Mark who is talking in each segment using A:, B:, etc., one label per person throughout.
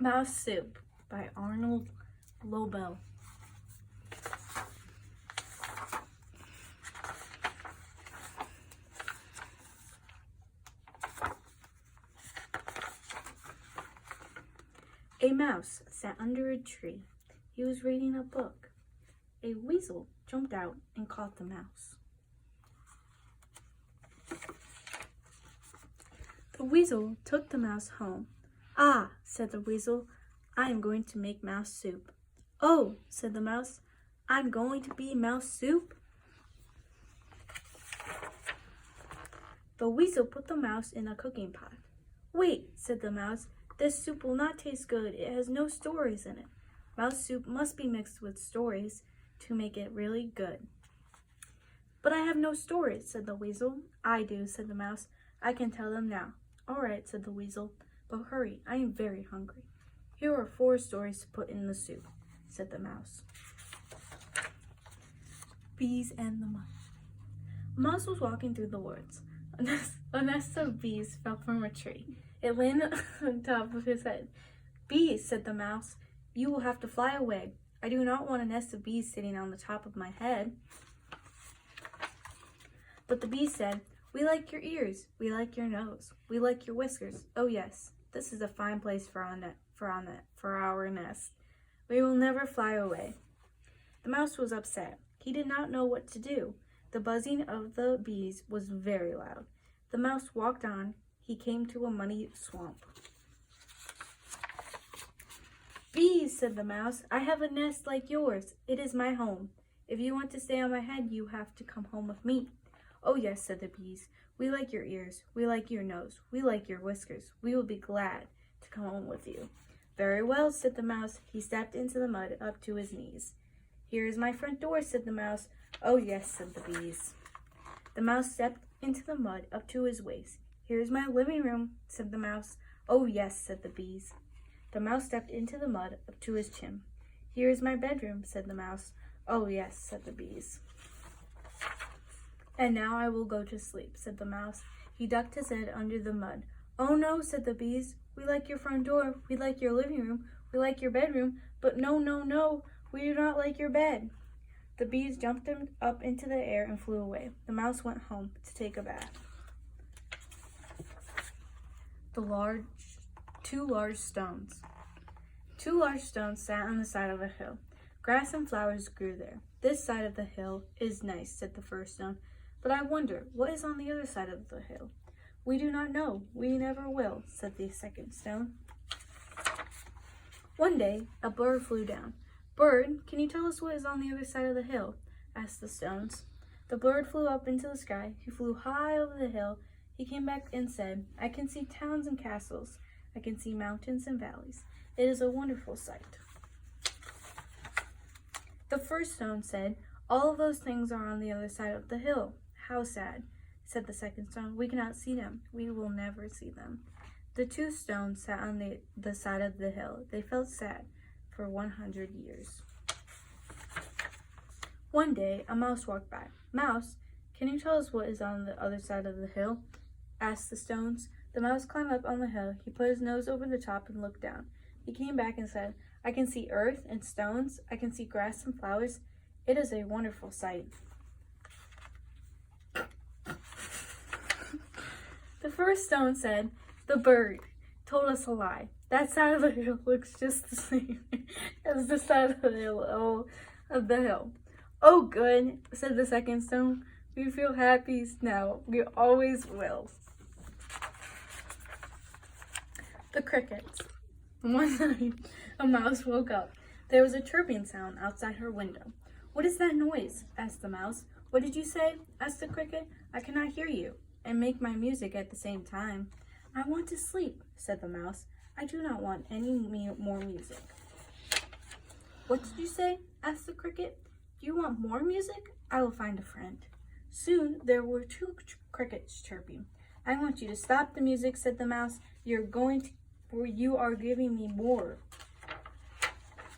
A: Mouse Soup by Arnold Lobel. A mouse sat under a tree. He was reading a book. A weasel jumped out and caught the mouse. The weasel took the mouse home. "Ah," said the weasel, "I am going to make mouse soup." "Oh," said the mouse, "I'm going to be mouse soup?" The weasel put the mouse in a cooking pot. "Wait," said the mouse, "this soup will not taste good. It has no stories in it. Mouse soup must be mixed with stories to make it really good." "But I have no stories," said the weasel. "I do," said the mouse. "I can tell them now." "All right," said the weasel, "but hurry, I am very hungry." "Here are 4 stories to put in the soup," said the mouse. Bees and the Mud. A mouse was walking through the woods. A nest of bees fell from a tree. It landed on top of his head. "Bees," said the mouse, "you will have to fly away. I do not want a nest of bees sitting on the top of my head." But the bees said, "We like your ears, we like your nose, we like your whiskers. Oh yes, this is a fine place for our nest. We will never fly away." The mouse was upset. He did not know what to do. The buzzing of the bees was very loud. The mouse walked on. He came to a muddy swamp. "Bees," said the mouse, "I have a nest like yours. It is my home. If you want to stay on my head, you have to come home with me." "Oh yes," said the bees, "we like your ears, we like your nose, we like your whiskers. We will be glad to come home with you." "Very well," said the mouse. He stepped into the mud up to his knees. "Here is my front door," said the mouse. "Oh yes," said the bees. The mouse stepped into the mud up to his waist. "Here is my living room," said the mouse. "Oh yes," said the bees. The mouse stepped into the mud up to his chin. "Here is my bedroom," said the mouse. "Oh yes," said the bees. "And now I will go to sleep," said the mouse. He ducked his head under the mud. "Oh no," said the bees. "We like your front door, we like your living room, we like your bedroom, but no, no, no, we do not like your bed." The bees jumped up into the air and flew away. The mouse went home to take a bath. Two large stones. 2 large stones sat on the side of a hill. Grass and flowers grew there. "This side of the hill is nice," said the first stone. "But I wonder, what is on the other side of the hill?" "We do not know. We never will," said the second stone. One day, a bird flew down. "Bird, can you tell us what is on the other side of the hill?" asked the stones. The bird flew up into the sky. He flew high over the hill. He came back and said, "I can see towns and castles. I can see mountains and valleys. It is a wonderful sight." The first stone said, "All of those things are on the other side of the hill." "How sad," said the second stone. "We cannot see them. We will never see them." The 2 stones sat on the side of the hill. They felt sad for 100 years. One day, a mouse walked by. "Mouse, can you tell us what is on the other side of the hill?" asked the stones. The mouse climbed up on the hill. He put his nose over the top and looked down. He came back and said, "I can see earth and stones. I can see grass and flowers. It is a wonderful sight." The first stone said, "The bird told us a lie. That side of the hill looks just the same as the side of the hill." "Oh, good," said the second stone. "We feel happy now. We always will." The crickets. One night, a mouse woke up. There was a chirping sound outside her window. "What is that noise?" asked the mouse. "What did you say?" asked the cricket. "I cannot hear you and make my music at the same time." "I want to sleep," said the mouse. "I do not want any more music." "What did you say?" asked the cricket. "Do you want more music? I will find a friend." Soon there were 2 crickets chirping. "I want you to stop the music," said the mouse. You are giving me more."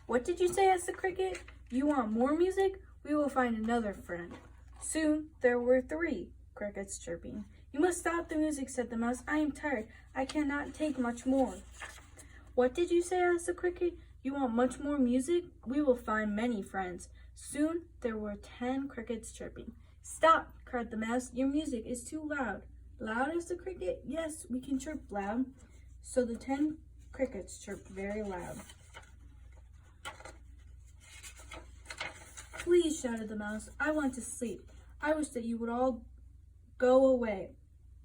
A: "What did you say?" asked the cricket. "You want more music? We will find another friend." Soon there were 3 crickets chirping. "You must stop the music," said the mouse. "I am tired. I cannot take much more." What did you say? Asked the cricket. You want much more music? We will find many friends. Soon there were 10 crickets chirping. Stop! Cried the mouse. Your music is too loud. Loud? Asked the cricket. Yes, we can chirp loud. So the 10 crickets chirped very loud. Please, shouted the mouse, I want to sleep. I wish that you would all go away.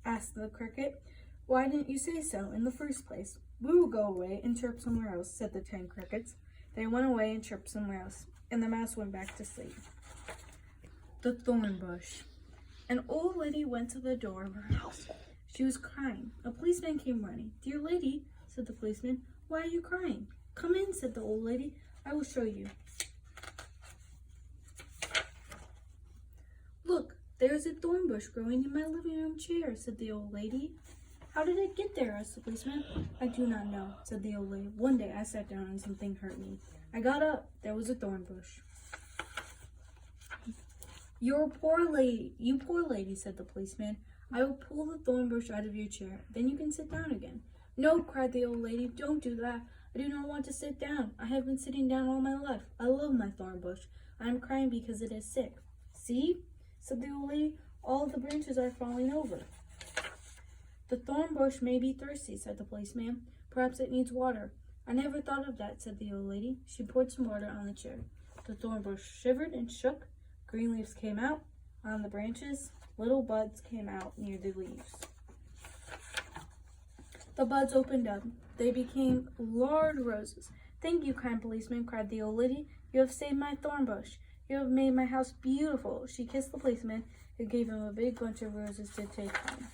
A: Asked the cricket. Why didn't you say so in the first place? We will go away and chirp somewhere else, said the 10 crickets. They went away and chirped somewhere else, and the mouse went back to sleep. The thorn bush. An old lady went to the door of her house. She was crying. A policeman came running. Dear lady, said the policeman, why are you crying? Come in, said the old lady. I will show you. Look, there is a thorn bush growing in my living room chair, said the old lady. How did it get there? Asked the policeman. I do not know, said the old lady. One day I sat down and something hurt me. I got up. There was a thorn bush. You poor lady, said the policeman. I will pull the thorn bush out of your chair. Then you can sit down again. No, cried the old lady. Don't do that. I do not want to sit down. I have been sitting down all my life. I love my thorn bush. I am crying because it is sick. See, said the old lady. All the branches are falling over. The thorn bush may be thirsty, said the policeman. Perhaps it needs water. I never thought of that, said the old lady. She poured some water on the chair. The thorn bush shivered and shook. Green leaves came out on the branches. Little buds came out near the leaves. The buds opened up. They became large roses. Thank you, kind policeman, cried the old lady. You have saved my thorn bush. You have made my house beautiful. She kissed the policeman, who gave him a big bunch of roses to take home.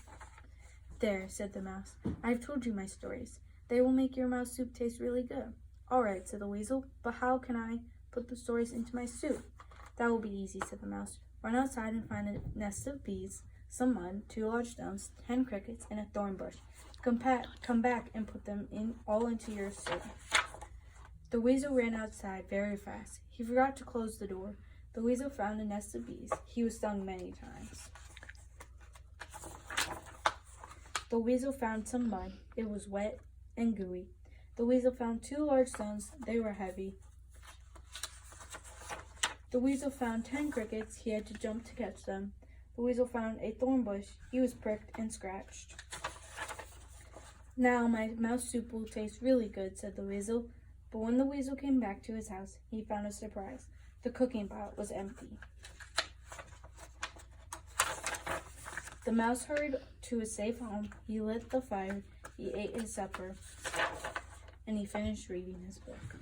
A: There, said the mouse. I have told you my stories. They will make your mouse soup taste really good. All right, said the weasel, but how can I put the stories into my soup? That will be easy, said the mouse. Run outside and find a nest of bees, some mud, 2 large stones, 10 crickets, and a thorn bush. Come back and put them all into your soup. The weasel ran outside very fast. He forgot to close the door. The weasel found a nest of bees. He was stung many times. The weasel found some mud. It was wet and gooey. The weasel found 2 large stones. They were heavy. The weasel found 10 crickets. He had to jump to catch them. The weasel found a thorn bush. He was pricked and scratched. Now my mouse soup will taste really good, said the weasel. But when the weasel came back to his house, he found a surprise. The cooking pot was empty. The mouse hurried to his safe home. He lit the fire. He ate his supper. And he finished reading his book.